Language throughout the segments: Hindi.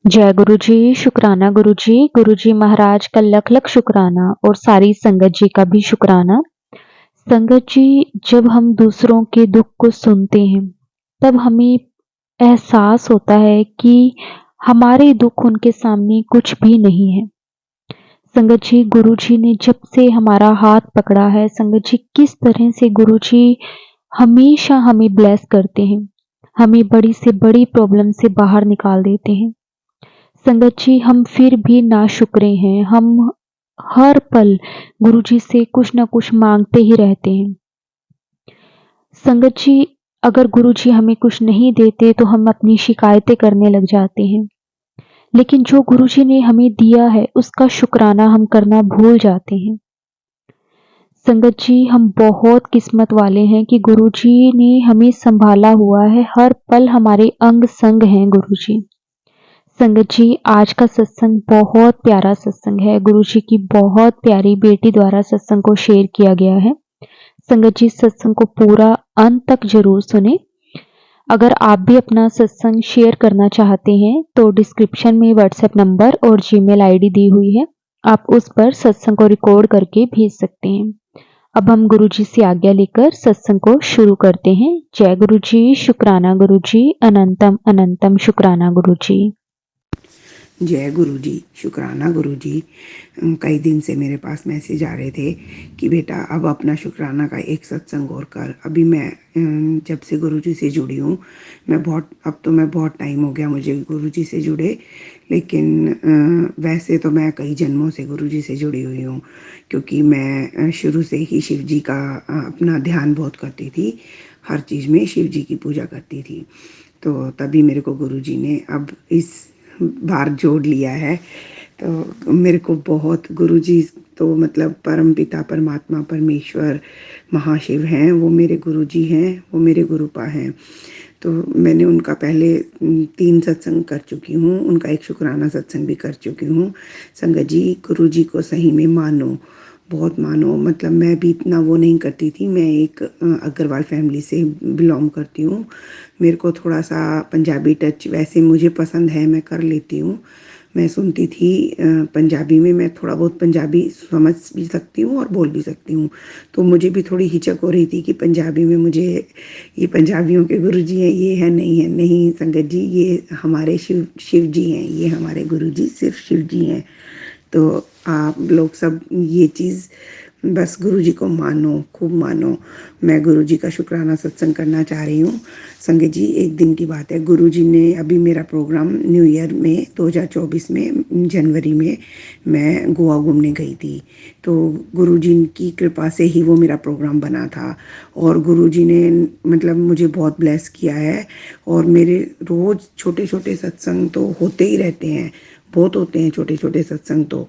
जय गुरु जी, शुक्राना गुरु जी। गुरु जी महाराज का लख लख शुक्राना और सारी संगत जी का भी शुक्राना। संगत जी, जब हम दूसरों के दुख को सुनते हैं तब हमें एहसास होता है कि हमारे दुख उनके सामने कुछ भी नहीं है। संगत जी, गुरु जी ने जब से हमारा हाथ पकड़ा है, संगत जी किस तरह से गुरु जी हमेशा हमें ब्लेस करते हैं, हमें बड़ी से बड़ी प्रॉब्लम से बाहर निकाल देते हैं। संगत जी, हम फिर भी नाशुक्रे हैं। हम हर पल गुरु जी से कुछ ना कुछ मांगते ही रहते हैं। संगत जी, अगर गुरु जी हमें कुछ नहीं देते तो हम अपनी शिकायतें करने लग जाते हैं, लेकिन जो गुरु जी ने हमें दिया है उसका शुक्राना हम करना भूल जाते हैं। संगत जी, हम बहुत किस्मत वाले हैं कि गुरु जी ने हमें संभाला हुआ है। हर पल हमारे अंग संग हैं गुरु जी। संगत जी, आज का सत्संग बहुत प्यारा सत्संग है। गुरु जी की बहुत प्यारी बेटी द्वारा सत्संग को शेयर किया गया है। संगत जी, सत्संग को पूरा अंत तक जरूर सुने। अगर आप भी अपना सत्संग शेयर करना चाहते हैं तो डिस्क्रिप्शन में व्हाट्सएप नंबर और जीमेल आईडी दी हुई है, आप उस पर सत्संग को रिकॉर्ड करके भेज सकते हैं। अब हम गुरु जी से आज्ञा लेकर सत्संग को शुरू करते हैं। जय गुरु जी, शुक्राना गुरु जी, अनंतम अनंतम शुक्राना गुरु जी। जय गुरु जी, शुक्राना गुरु जी। कई दिन से मेरे पास मैसेज आ रहे थे कि बेटा अब अपना शुक्राना का एक सत्संग और कर। अभी मैं जब से गुरु जी से जुड़ी हूँ, अब तो मैं बहुत टाइम हो गया मुझे गुरु जी से जुड़े, लेकिन वैसे तो मैं कई जन्मों से गुरु जी से जुड़ी हुई हूँ, क्योंकि मैं शुरू से ही शिव जी का अपना ध्यान बहुत करती थी। हर चीज़ में शिव जी की पूजा करती थी, तो तभी मेरे को गुरु जी ने अब इस बार जोड़ लिया है। तो मेरे को बहुत गुरु जी तो मतलब परम पिता परमात्मा परमेश्वर महाशिव हैं, वो मेरे गुरु जी हैं, वो मेरे गुरुपा हैं। तो मैंने उनका पहले 3 सत्संग कर चुकी हूँ, उनका एक शुक्राना सत्संग भी कर चुकी हूँ। संगत जी, गुरु जी को सही में मानो, बहुत मानो। मतलब मैं भी इतना वो नहीं करती थी। मैं एक अग्रवाल फैमिली से बिलोंग करती हूँ। मेरे को थोड़ा सा पंजाबी टच वैसे मुझे पसंद है, मैं कर लेती हूँ। मैं सुनती थी पंजाबी में, मैं थोड़ा बहुत पंजाबी समझ भी सकती हूँ और बोल भी सकती हूँ। तो मुझे भी थोड़ी हिचक हो रही थी कि पंजाबी में मुझे ये पंजाबियों के गुरु जी हैं, ये है नहीं है। नहीं संगत जी, ये हमारे शिव जी हैं, ये हमारे गुरु जी सिर्फ शिव जी हैं। तो आप लोग सब ये चीज़ बस गुरु जी को मानो, खूब मानो। मैं गुरु जी का शुक्राना सत्संग करना चाह रही हूँ। संगत जी, एक दिन की बात है, गुरु जी ने अभी मेरा प्रोग्राम न्यू ईयर में 2024 में जनवरी में मैं गोवा घूमने गई थी। तो गुरु जी की कृपा से ही वो मेरा प्रोग्राम बना था, और गुरु जी ने मतलब मुझे बहुत ब्लेस किया है। और मेरे रोज़ छोटे छोटे सत्संग तो होते ही रहते हैं, बहुत होते हैं छोटे छोटे सत्संग। तो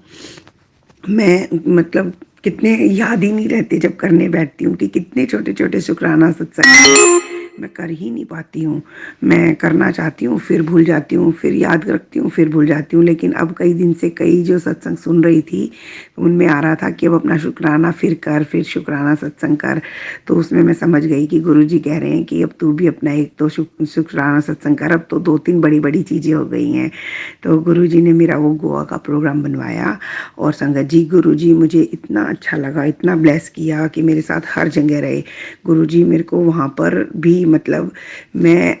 मैं मतलब कितने याद ही नहीं रहते जब करने बैठती हूँ कि कितने छोटे छोटे शुक्राना सत्संग मैं कर ही नहीं पाती हूँ। मैं करना चाहती हूँ, फिर भूल जाती हूँ, फिर याद रखती हूँ, फिर भूल जाती हूँ। लेकिन अब कई दिन से कई जो सत्संग सुन रही थी, उनमें आ रहा था कि अब अपना शुक्राना फिर कर, फिर शुक्राना सत्संग कर। तो उसमें मैं समझ गई कि गुरु जी कह रहे हैं कि अब तू भी अपना एक तो शुक्राना सत्संग कर। अब तो 2-3 बड़ी बड़ी चीज़ें हो गई हैं। तो गुरु जी ने मेरा वो गोवा का प्रोग्राम बनवाया, और संगत जी, गुरु जी मुझे इतना अच्छा लगा, इतना ब्लेस किया कि मेरे साथ हर जगह रहे गुरु जी। मेरे को वहाँ पर भी मतलब मैं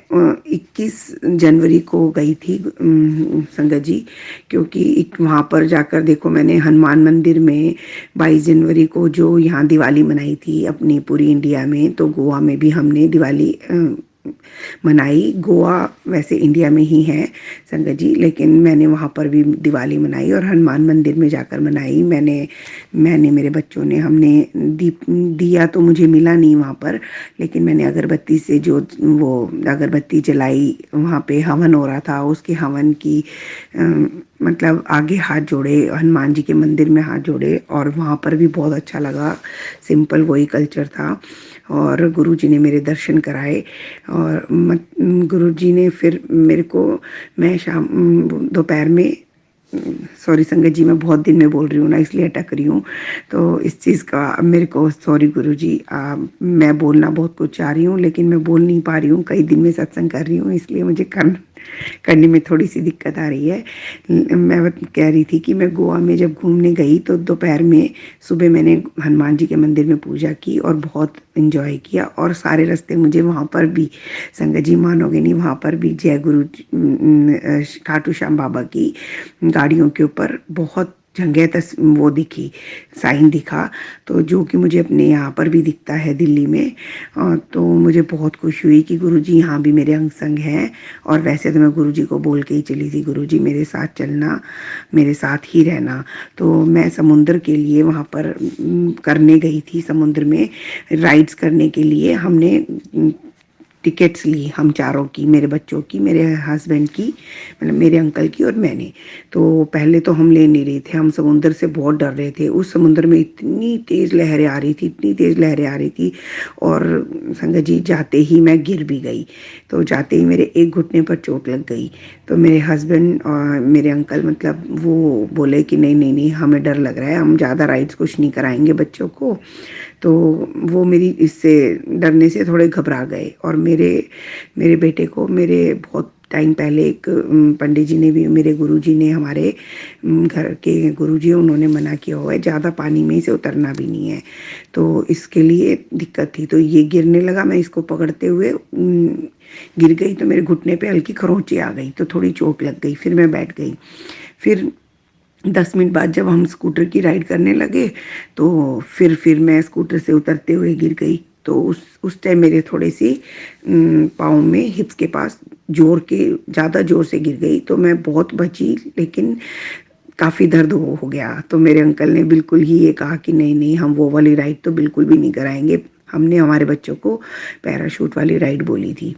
21 जनवरी को गई थी संगत जी, क्योंकि वहाँ पर जाकर देखो, मैंने हनुमान मंदिर में 22 जनवरी को जो यहाँ दिवाली मनाई थी अपनी पूरी इंडिया में, तो गोवा में भी हमने दिवाली मनाई। गोवा वैसे इंडिया में ही है संगत जी, लेकिन मैंने वहाँ पर भी दिवाली मनाई और हनुमान मंदिर में जाकर मनाई। मैंने मेरे बच्चों ने, हमने दीप दिया तो मुझे मिला नहीं वहाँ पर, लेकिन मैंने अगरबत्ती से जो वो अगरबत्ती जलाई, वहाँ पे हवन हो रहा था, उसके हवन की मतलब आगे हाथ जोड़े, हनुमान जी के मंदिर में हाथ जोड़े, और वहाँ पर भी बहुत अच्छा लगा। सिंपल वही कल्चर था, और गुरु जी ने मेरे दर्शन कराए। और गुरु जी ने फिर मेरे को, मैं शाम दोपहर में, सॉरी संगत जी, मैं बहुत दिन में बोल रही हूँ ना, इसलिए अटक रही हूँ। तो इस चीज़ का मेरे को सॉरी गुरु जी। मैं बोलना बहुत कुछ चाह रही हूँ, लेकिन मैं बोल नहीं पा रही हूँ। कई दिन में सत्संग कर रही हूँ, इसलिए मुझे करने में थोड़ी सी दिक्कत आ रही है। मैं कह रही थी कि मैं गोवा में जब घूमने गई तो दोपहर में, सुबह मैंने हनुमान जी के मंदिर में पूजा की और बहुत एंजॉय किया, और सारे रास्ते मुझे वहाँ पर भी, संगत जी मानोगे नहीं, वहाँ पर भी जय गुरु खाटू श्याम बाबा की गाड़ियों के ऊपर बहुत जगह वो दिखी, साइन दिखा, तो जो कि मुझे अपने यहाँ पर भी दिखता है दिल्ली में। तो मुझे बहुत खुशी हुई कि गुरुजी यहाँ भी मेरे अंग संग हैं। और वैसे तो मैं गुरुजी को बोल के ही चली थी, गुरुजी मेरे साथ चलना, मेरे साथ ही रहना। तो मैं समुद्र के लिए वहाँ पर करने गई थी, समुद्र में राइड्स करने के लिए हमने टिकट्स ली, हम चारों की, मेरे बच्चों की, मेरे हस्बैंड की, मतलब मेरे अंकल की और मैंने। तो पहले तो हम ले नहीं रहे थे, हम समुद्र से बहुत डर रहे थे। उस समुद्र में इतनी तेज़ लहरें आ रही थी, इतनी तेज़ लहरें आ रही थी, और संगत जी जाते ही मैं गिर भी गई। तो जाते ही मेरे एक घुटने पर चोट लग गई। तो मेरे हस्बैंड और मेरे अंकल मतलब वो बोले कि नहीं नहीं नहीं, हमें डर लग रहा है, हम ज़्यादा राइड्स कुछ नहीं कराएंगे बच्चों को। तो वो मेरी इससे डरने से थोड़े घबरा गए। और मेरे मेरे बेटे को मेरे बहुत टाइम पहले एक पंडित जी ने भी, मेरे गुरुजी ने, हमारे घर के गुरुजी, उन्होंने मना किया हुआ है ज़्यादा पानी में इसे उतरना भी नहीं है। तो इसके लिए दिक्कत थी, तो ये गिरने लगा, मैं इसको पकड़ते हुए गिर गई, तो मेरे घुटने पे हल्की खरोंची आ गई, तो थोड़ी चोट लग गई। फिर मैं बैठ गई। फिर 10 मिनट बाद जब हम स्कूटर की राइड करने लगे, तो फिर मैं स्कूटर से उतरते हुए गिर गई। तो उस टाइम मेरे थोड़े सी पाँव में, हिप्स के पास ज़्यादा जोर से गिर गई, तो मैं बहुत बची, लेकिन काफ़ी दर्द हो गया। तो मेरे अंकल ने बिल्कुल ही ये कहा कि नहीं नहीं, हम वो वाली राइड तो बिल्कुल भी नहीं कराएंगे। हमने हमारे बच्चों को पैराशूट वाली राइड बोली थी।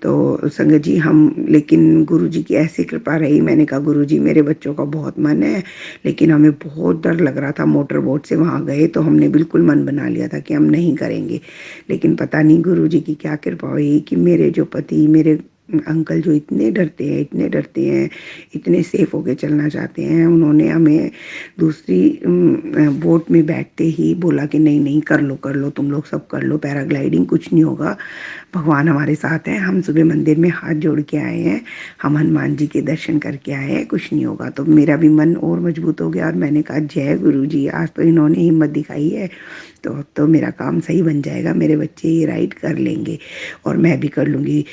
तो संगत जी हम, लेकिन गुरुजी की ऐसी कृपा रही, मैंने कहा गुरुजी मेरे बच्चों का बहुत मन है, लेकिन हमें बहुत डर लग रहा था। मोटर बोट से वहाँ गए तो हमने बिल्कुल मन बना लिया था कि हम नहीं करेंगे, लेकिन पता नहीं गुरुजी की क्या कृपा हुई कि मेरे जो पति, मेरे अंकल जो इतने डरते हैं, इतने डरते हैं, इतने सेफ होके चलना चाहते हैं, उन्होंने हमें दूसरी बोट में बैठते ही बोला कि नहीं नहीं, कर लो, तुम लोग सब कर लो पैराग्लाइडिंग, कुछ नहीं होगा, भगवान हमारे साथ हैं। हम सुबह मंदिर में हाथ जोड़ के आए हैं, हम हनुमान जी के दर्शन करके आए हैं, कुछ नहीं होगा। तो मेरा भी मन और मजबूत हो गया, और मैंने कहा जय गुरु जी, आज तो इन्होंने हिम्मत दिखाई है, तो मेरा काम सही बन जाएगा, मेरे बच्चे ये राइड कर लेंगे और मैं भी कर लूँगी।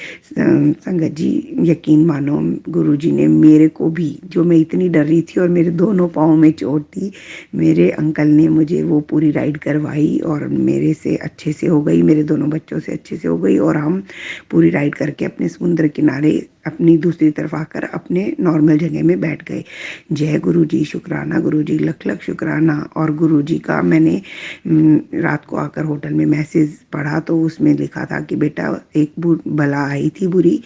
संगत जी यकीन मानो, गुरुजी ने मेरे को भी, जो मैं इतनी डर रही थी और मेरे दोनों पाँव में चोट थी, मेरे अंकल ने मुझे वो पूरी राइड करवाई, और मेरे से अच्छे से हो गई, मेरे दोनों बच्चों से अच्छे से हो गई, और हम पूरी राइड करके अपने समुद्र किनारे अपनी दूसरी तरफ आकर अपने नॉर्मल जगह में बैठ गए। जय गुरु जी, शुक्राना गुरु जी, लख लख शुक्राना। और गुरु जी का मैंने रात को आकर होटल में मैसेज पढ़ा, तो उसमें लिखा था कि बेटा एक बला आई थी बुरी।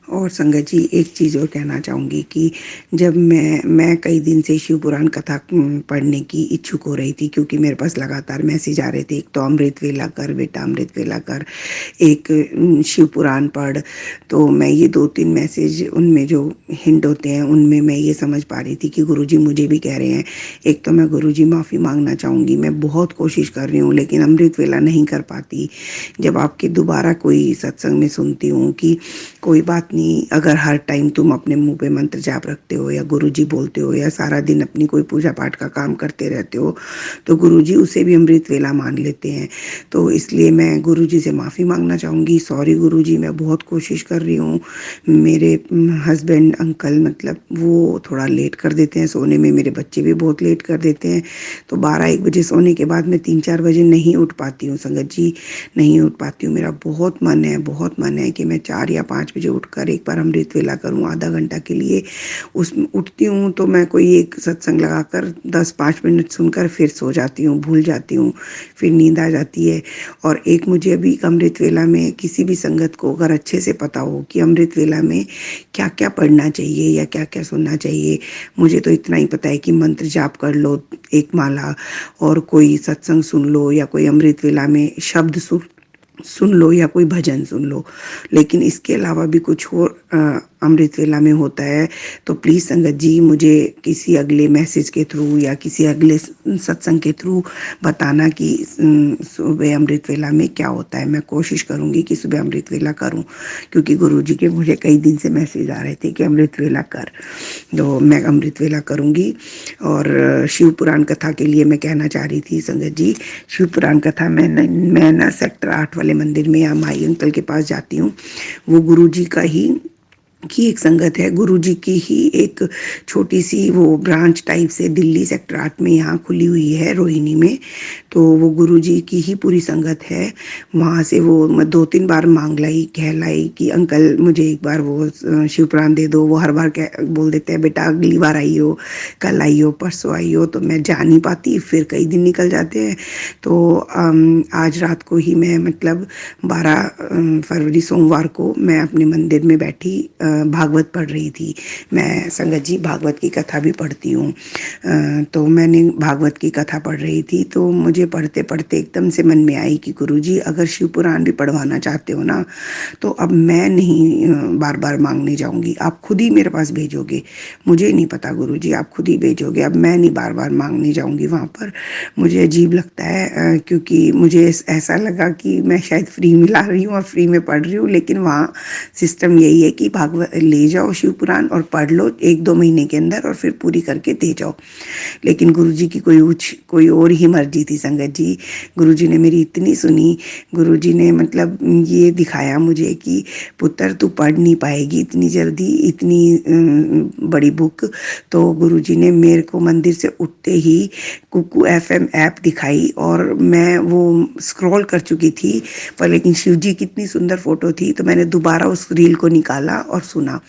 और संगत जी एक चीज़ और कहना चाहूँगी कि जब मैं कई दिन से शिव पुराण कथा पढ़ने की इच्छुक हो रही थी, क्योंकि मेरे पास लगातार मैसेज आ रहे थे, एक तो अमृत वेला कर बेटा, अमृत वेला कर, एक शिव पुराण पढ़। तो मैं ये 2-3 मैसेज, उनमें जो हिंट होते हैं, उनमें मैं ये समझ पा रही थी कि गुरुजी मुझे भी कह रहे हैं। एक तो मैं गुरुजी माफ़ी मांगना चाहूँगी, मैं बहुत कोशिश कर रही हूँ लेकिन अमृत वेला नहीं कर पाती। जब आपके दोबारा कोई सत्संग में सुनती हूँ कि कोई बात नहीं, अगर हर टाइम तुम अपने मुंह पे मंत्र जाप रखते हो या गुरुजी बोलते हो या सारा दिन अपनी कोई पूजा पाठ का काम करते रहते हो, तो गुरुजी उसे भी अमृत वेला मान लेते हैं। तो इसलिए मैं गुरुजी से माफ़ी मांगना चाहूँगी, सॉरी गुरुजी, मैं बहुत कोशिश कर रही हूँ। मेरे हस्बैंड अंकल मतलब वो थोड़ा लेट कर देते हैं सोने में, मेरे बच्चे भी बहुत लेट कर देते हैं, तो 12-1 बजे सोने के बाद मैं 3-4 बजे नहीं उठ पाती हूँ संगत जी, नहीं उठ पाती हूँ। मेरा बहुत मन है, बहुत मन है कि मैं 4 या 5 बजे उठकर एक बार अमृत वेला करूँ आधा घंटा के लिए। उसमें उठती हूँ तो मैं कोई एक सत्संग लगाकर 10-5 मिनट सुनकर फिर सो जाती हूँ, भूल जाती हूँ, फिर नींद आ जाती है। और एक मुझे अभी अमृत वेला में किसी भी संगत को अगर अच्छे से पता हो कि अमृत वेला में क्या क्या पढ़ना चाहिए या क्या क्या सुनना चाहिए, मुझे तो इतना ही पता है कि मंत्र जाप कर लो एक माला, और कोई सत्संग सुन लो, या कोई अमृत वेला में शब्द सुन लो, या कोई भजन सुन लो। लेकिन इसके अलावा भी कुछ और अमृत वेला में होता है, तो प्लीज़ संगत जी मुझे किसी अगले मैसेज के थ्रू या किसी अगले सत्संग के थ्रू बताना कि सुबह अमृत वेला में क्या होता है। मैं कोशिश करूँगी कि सुबह अमृत वेला करूँ, क्योंकि गुरुजी के मुझे कई दिन से मैसेज आ रहे थे कि अमृत वेला कर, तो मैं अमृत वेला करूँगी। और शिव पुराण कथा के लिए मैं कहना चाह रही थी संगत जी, शिव पुराण कथा मैं ना सेक्टर 8 वाले मंदिर में या माई अंकल के पास जाती हूँ। वो गुरुजी का ही की एक संगत है, गुरुजी की ही एक छोटी सी वो ब्रांच टाइप से दिल्ली सेक्टर 8 में यहाँ खुली हुई है रोहिणी में। तो वो गुरुजी की ही पूरी संगत है। वहाँ से वो मैं 2-3 बार मांग लाई, कह लाई कि अंकल मुझे एक बार वो शिवपुराण दे दो। वो हर बार बोल देते हैं बेटा अगली बार आई हो, कल आई हो, परसों आई हो। तो मैं जा नहीं पाती, फिर कई दिन निकल जाते हैं। तो आज रात को ही मैं मतलब 12 फरवरी सोमवार को मैं अपने मंदिर में बैठी भागवत पढ़ रही थी। मैं संगत जी भागवत की कथा भी पढ़ती हूँ। तो मैंने भागवत की कथा पढ़ रही थी, तो मुझे पढ़ते पढ़ते एकदम से मन में आई कि गुरुजी अगर शिव पुराण भी पढ़वाना चाहते हो ना, तो अब मैं नहीं बार बार मांगने जाऊंगी, आप खुद ही मेरे पास भेजोगे। मुझे नहीं पता गुरुजी, आप खुद ही भेजोगे, अब मैं नहीं बार बार मांगने जाऊंगी वहाँ पर। मुझे अजीब लगता है, क्योंकि मुझे ऐसा लगा कि मैं शायद फ्री में ला रही हूँ और फ्री में पढ़ रही हूँ, लेकिन वहाँ सिस्टम यही है कि भागवत ले जाओ शिव पुराण और पढ़ लो 1-2 महीने के अंदर और फिर पूरी करके दे जाओ। लेकिन गुरुजी की कोई और ही मर्जी थी संगत जी। गुरुजी ने मेरी इतनी सुनी, गुरुजी ने मतलब ये दिखाया मुझे कि पुत्र तू पढ़ नहीं पाएगी इतनी जल्दी इतनी बड़ी बुक। तो गुरुजी ने मेरे को मंदिर से उठते ही कुकू एफएम ऐप दिखाई और मैं वो स्क्रॉल कर चुकी थी, पर लेकिन शिव जी की इतनी सुंदर फोटो थी, तो मैंने दोबारा उस रील को निकाला और सुना।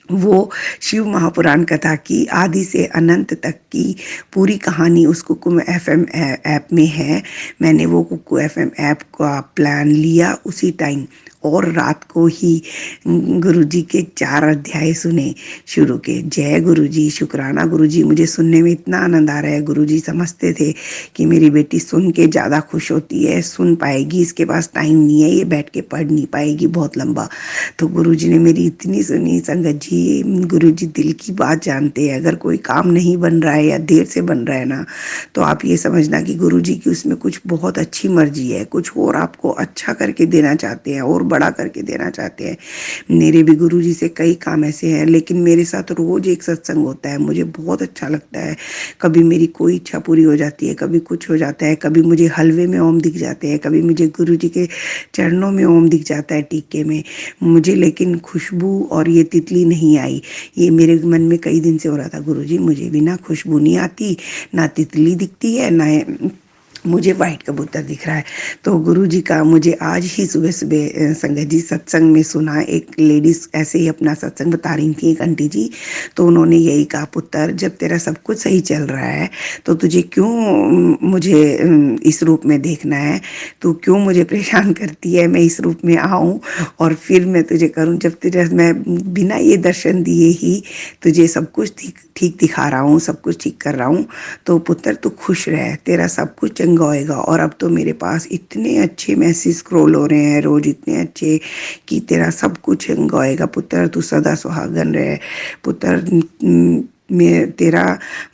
वो शिव महापुराण कथा की आदि से अनंत तक की पूरी कहानी उस कुकू एफएम ऐप में है। मैंने वो कुकू एफएम ऐप का प्लान लिया उसी टाइम और रात को ही गुरुजी के 4 अध्याय सुने शुरू के। जय गुरुजी, शुक्राना गुरुजी। मुझे सुनने में इतना आनंद आ रहा है। गुरुजी समझते थे कि मेरी बेटी सुन के ज़्यादा खुश होती है, सुन पाएगी, इसके पास टाइम नहीं है, ये बैठ के पढ़ नहीं पाएगी बहुत लंबा। तो गुरुजी ने मेरी इतनी सुनी संगत जी। गुरुजी दिल की बात जानते हैं। अगर कोई काम नहीं बन रहा है या देर से बन रहा है ना, तो आप ये समझना कि गुरुजी की उसमें कुछ बहुत अच्छी मर्जी है, कुछ और आपको अच्छा करके देना चाहते हैं और बड़ा करके देना चाहते हैं। मेरे भी गुरुजी से कई काम ऐसे हैं, लेकिन मेरे साथ रोज एक सत्संग होता है, मुझे बहुत अच्छा लगता है। कभी मेरी कोई इच्छा पूरी हो जाती है, कभी कुछ हो जाता है, कभी मुझे हलवे में ओम दिख जाते हैं, कभी मुझे गुरुजी के चरणों में ओम दिख जाता है टीके में मुझे। लेकिन खुशबू और ये तितली नहीं आई। ये मेरे मन में कई दिन से हो रहा था, गुरुजी मुझे भी ना खुशबू नहीं आती, ना तितली दिखती है, ना मुझे वाइट कबूतर दिख रहा है। तो गुरुजी का मुझे आज ही सुबह सुबह संगत जी सत्संग में सुना। एक लेडीज ऐसे ही अपना सत्संग बता रही थी, एक आंटी जी। तो उन्होंने यही कहा, पुत्र जब तेरा सब कुछ सही चल रहा है तो तुझे क्यों मुझे इस रूप में देखना है, तू क्यों मुझे परेशान करती है। मैं इस रूप में आऊँ और फिर मैं तुझे करूँ, जब तुझे मैं बिना ये दर्शन दिए ही तुझे सब कुछ ठीक ठीक दिखा रहा हूँ, सब कुछ ठीक कर रहा हूँ, तो पुत्र तू खुश रह, तेरा सब कुछ चंगा होएगा। और अब तो मेरे पास इतने अच्छे मैसेज स्क्रॉल हो रहे हैं रोज, इतने अच्छे कि तेरा सब कुछ चंगा होएगा पुत्र, तू सदा सुहागन रहे पुत्र। तेरा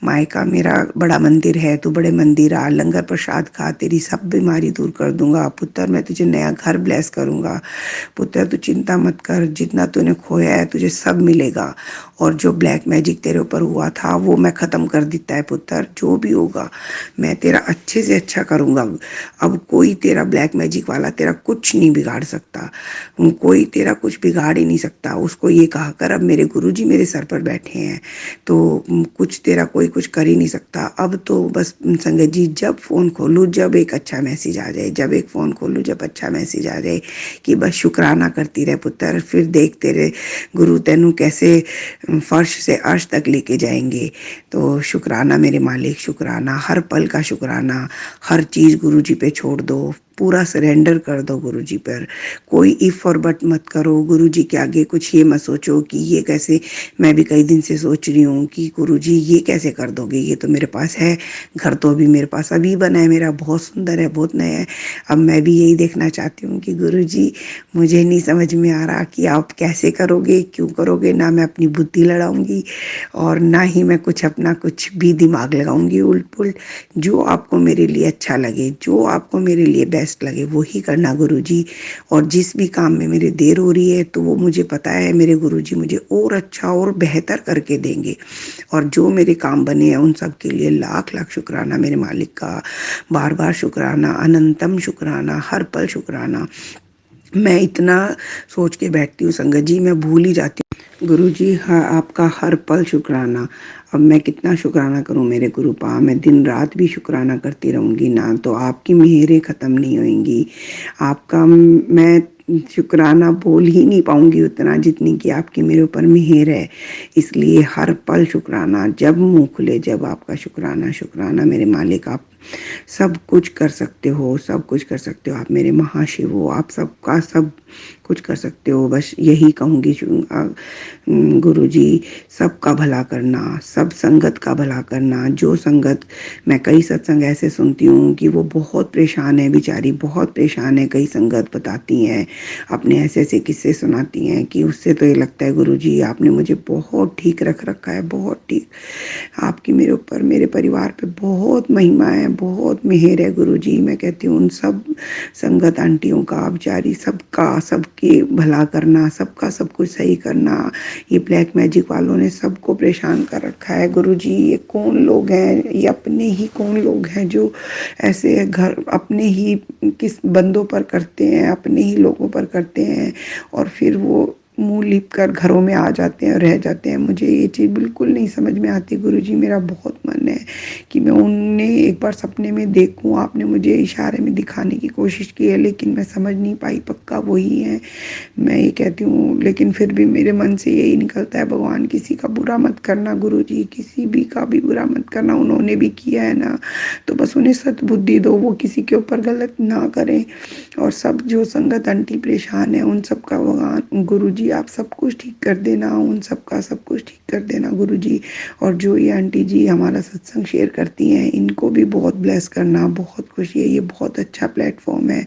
मायका मेरा बड़ा मंदिर है, तू बड़े मंदिर आ, लंगर प्रसाद खा, तेरी सब बीमारी दूर कर दूंगा पुत्र। मैं तुझे नया घर ब्लेस करूंगा पुत्र, तू चिंता मत कर, जितना तूने खोया है तुझे सब मिलेगा। और जो ब्लैक मैजिक तेरे ऊपर हुआ था वो मैं ख़त्म कर देता है पुत्र। जो भी होगा मैं तेरा अच्छे से अच्छा करूँगा। अब कोई तेरा ब्लैक मैजिक वाला तेरा कुछ नहीं बिगाड़ सकता, कोई तेरा कुछ बिगाड़ ही नहीं सकता। उसको ये कहा कर, अब मेरे गुरुजी मेरे सर पर बैठे हैं तो कुछ तेरा कोई कुछ कर ही नहीं सकता। अब तो बस संगत जी जब फ़ोन खोलूँ जब एक अच्छा मैसेज आ जाए, जब एक फ़ोन खोलूँ जब अच्छा मैसेज आ जाए कि बस शुक्राना करती रहे पुत्र, फिर देखते रहे गुरु तेनू कैसे फर्श से अर्श तक लेके जाएंगे। तो शुक्राना मेरे मालिक, शुक्राना हर पल का शुक्राना। हर चीज़ गुरु जी पे छोड़ दो, पूरा सरेंडर कर दो गुरु जी पर। कोई इफ और बट मत करो गुरु जी के आगे, कुछ ये मत सोचो कि ये कैसे, मैं भी कई दिन से सोच रही हूँ कि गुरु जी ये कैसे कर दोगे, ये तो मेरे पास है, घर तो अभी मेरे पास अभी बना है, मेरा बहुत सुंदर है, बहुत नया है। अब मैं भी यही देखना चाहती हूँ कि गुरु जी मुझे नहीं समझ में आ रहा कि आप कैसे करोगे, क्यों करोगे, ना मैं अपनी बुद्धि लड़ाऊंगी और ना ही मैं कुछ अपना कुछ भी दिमाग लगाऊंगी उल्ट पुल्ट। जो आपको मेरे लिए अच्छा लगे, जो आपको मेरे लिए बेस्ट लगे वो ही करना गुरु जी। और जिस भी काम में मेरी देर हो रही है तो वो मुझे पता है मेरे गुरु जी मुझे और अच्छा और बेहतर करके देंगे। और जो मेरे काम बने हैं उन सब के लिए लाख लाख शुक्राना मेरे मालिक का, बार बार शुक्राना, अनंतम शुक्राना, हर पल शुक्राना। मैं इतना सोच के बैठती हूँ संगत जी, मैं भूल ही जाती हूँ। गुरु जी हाँ, आपका हर पल शुक्राना। अब मैं कितना शुक्राना करूँ मेरे गुरुपा, मैं दिन रात भी शुक्राना करती रहूँगी ना, तो आपकी मेहरें ख़त्म नहीं होंगी। आपका मैं शुक्राना बोल ही नहीं पाऊंगी उतना जितनी कि आपकी मेरे ऊपर मेहर है। इसलिए हर पल शुक्राना, जब मुंह खुले जब आपका शुक्राना शुक्राना मेरे मालिक। आप सब कुछ कर सकते हो, सब कुछ कर सकते हो, आप मेरे महाशिव हो, आप सबका सब कुछ कर सकते हो। बस यही कहूँगी गुरु जी, सबका भला करना, सब संगत का भला करना। जो संगत, मैं कई सत्संग ऐसे सुनती हूँ कि वो बहुत परेशान है बेचारी, बहुत परेशान है। कई संगत बताती हैं, अपने ऐसे ऐसे किस्से सुनाती हैं कि उससे तो ये लगता है गुरु जी आपने मुझे बहुत ठीक रख रखा है, बहुत ठीक। आपकी मेरे ऊपर, मेरे परिवार पे बहुत महिमा है, बहुत मेहर है गुरु जी। मैं कहती हूँ उन सब संगत आंटियों का, बेचारी सबका, सबके भला करना, सबका सब कुछ सही करना। ये ब्लैक मैजिक वालों ने सबको परेशान कर रखा है गुरु जी। ये कौन लोग हैं, ये अपने ही कौन लोग हैं जो ऐसे घर अपने ही किस बंदों पर करते हैं, अपने ही लोगों पर करते हैं और फिर वो मुंह लिप कर घरों में आ जाते हैं और रह जाते हैं। मुझे ये चीज़ बिल्कुल नहीं समझ में आती गुरु जी। मेरा बहुत मन है कि मैं उन्हें एक बार सपने में देखूं। आपने मुझे इशारे में दिखाने की कोशिश की है लेकिन मैं समझ नहीं पाई, पक्का वही है। मैं ये कहती हूँ लेकिन फिर भी मेरे मन से यही निकलता है, भगवान किसी का बुरा मत करना गुरु जी, किसी भी का भी बुरा मत करना। उन्होंने भी किया है ना, तो बस उन्हें सद्बुद्धि दो, वो किसी के ऊपर गलत ना करें। और सब जो संगत आंटी परेशान है उन सब का भगवान गुरु जी आप सब कुछ ठीक कर देना, उन सब का सब कुछ ठीक कर देना गुरु जी। और जो ये आंटी जी हमारा सत्संग शेयर करती हैं इनको भी बहुत ब्लेस करना, बहुत खुशी है। ये बहुत अच्छा प्लेटफॉर्म है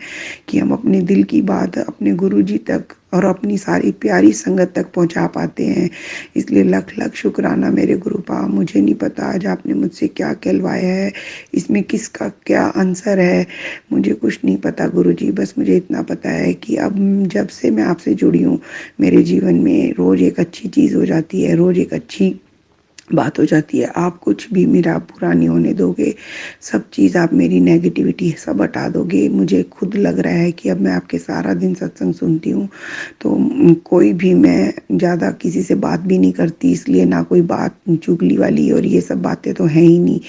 कि हम अपने दिल की बात अपने गुरु जी तक और अपनी सारी प्यारी संगत तक पहुंचा पाते हैं। इसलिए लख लख शुक्राना मेरे गुरुपा। मुझे नहीं पता आज आपने मुझसे क्या कहलवाया है, इसमें किसका क्या आंसर है, मुझे कुछ नहीं पता गुरु जी। बस मुझे इतना पता है कि अब जब से मैं आपसे जुड़ी हूँ मेरे जीवन में रोज़ एक अच्छी चीज़ हो जाती है, रोज़ एक अच्छी बात हो जाती है। आप कुछ भी मेरा बुरा नहीं होने दोगे, सब चीज़ आप मेरी नेगेटिविटी सब हटा दोगे। मुझे खुद लग रहा है कि अब मैं आपके सारा दिन सत्संग सुनती हूँ तो कोई भी, मैं ज़्यादा किसी से बात भी नहीं करती, इसलिए ना कोई बात चुगली वाली और ये सब बातें तो हैं ही नहीं।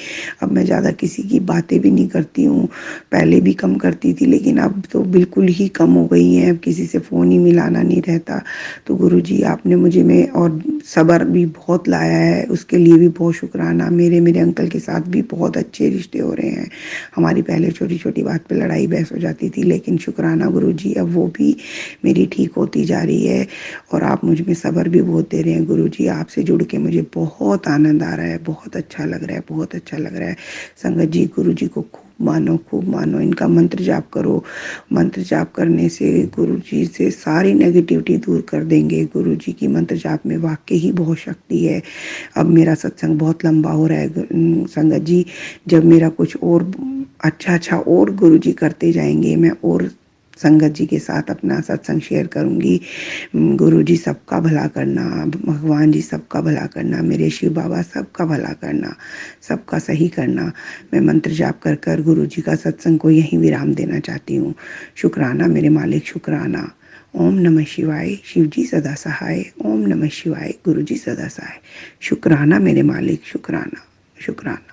अब मैं ज़्यादा किसी की बातें भी नहीं करती हूँ, पहले भी कम करती थी लेकिन अब तो बिल्कुल ही कम हो गई हैं। अब किसी से फ़ोन ही मिलाना नहीं रहता। तो गुरु जी आपने मुझे में और सब्र भी बहुत लाया है, उसके लिए भी बहुत शुक्राना। मेरे अंकल के साथ भी बहुत अच्छे रिश्ते हो रहे हैं। हमारी पहले छोटी छोटी बात पे लड़ाई बहस हो जाती थी लेकिन शुक्राना गुरु जी अब वो भी मेरी ठीक होती जा रही है। और आप मुझ में सब्र भी बहुत दे रहे हैं गुरु जी। आपसे जुड़ के मुझे बहुत आनंद आ रहा है, बहुत अच्छा लग रहा है, बहुत अच्छा लग रहा है। संगत जी गुरु जी को खूब मानो, इनका मंत्र जाप करो। मंत्र जाप करने से गुरु जी से सारी नेगेटिविटी दूर कर देंगे। गुरु जी की मंत्र जाप में वाकई ही बहुत शक्ति है। अब मेरा सत्संग बहुत लंबा हो रहा है संगत जी, जब मेरा कुछ और अच्छा और गुरु जी करते जाएंगे, मैं और संगत जी के साथ अपना सत्संग शेयर करूंगी। गुरु जी सबका भला करना, भगवान जी सबका भला करना, मेरे शिव बाबा सबका भला करना, सबका सही करना। मैं मंत्र जाप कर कर गुरु जी का सत्संग को यहीं विराम देना चाहती हूँ। शुक्राना मेरे मालिक, शुक्राना। ओम नमः शिवाय, शिव जी सदा सहाय। ओम नमः शिवाय, गुरु जी सदा सहाय। शुक्राना मेरे मालिक, शुक्राना शुक्राना।